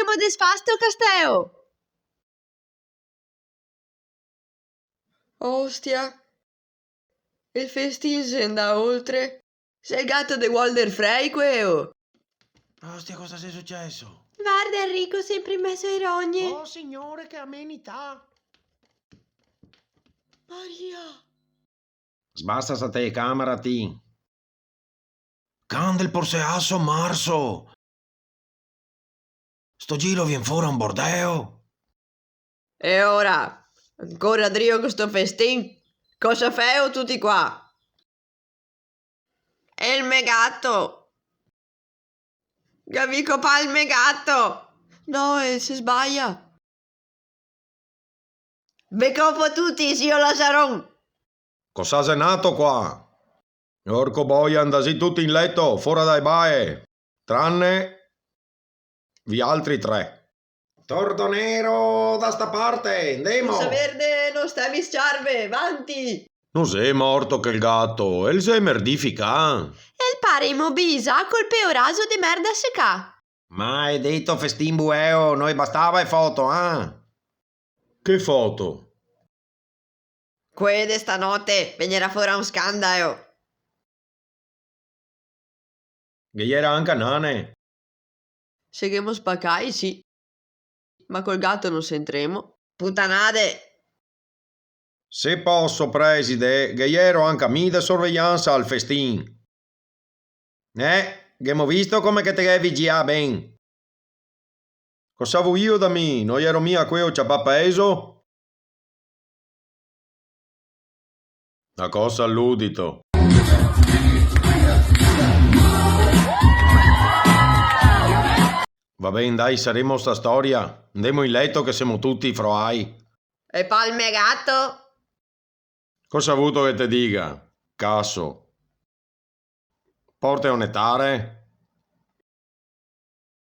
abbiamo desfasto Casteo. Ostia, il festin se andà oltre. Sei il gatto di Walder Frey, queo? Ostia, cosa è successo? Guarda Enrico, sempre in mezzo ai rogni. Oh, signore, che amenità! Maria! Sbasta sta telecamera, ti. Candel porseasso marzo! Sto giro vien fuori un bordeo! E ora? Ancora Drio con sto festin? Cosa feo tutti qua? E il megatto! Gavico pa il megatto! No, si sbaglia! Becco tutti, zio Lazaron! Cosa sei nato qua? Orco boia, andasi tutti in letto, fuori dai bae! Tranne vi altri 3. Tordo nero da sta parte, andiamo! Rosa verde, non sta a mischiarve, avanti! Non sei morto che il gatto, e il sei merdifica. E il pare immobilizza col peoraso di merda secca. Mai detto festin bueo, noi bastava e foto, eh? Che foto? Quede stanotte, venirà fuori un scandalo! Che era anche nane. Seguimos spaccai, sì. Ma col gatto non sentremo. Puttanade! Se posso, preside, che ero anche a mi de sorveglianza al festin. Che abbiamo visto come che te vigia ben. Cosa vuoi io da me? Non ero mia quello c'ha peso? La cosa all'udito. Va bene, dai, saremo sta storia. Andiamo in letto che siamo tutti froai. E palme gatto? Cosa ha avuto che te dica? Casso. Porte a onettare?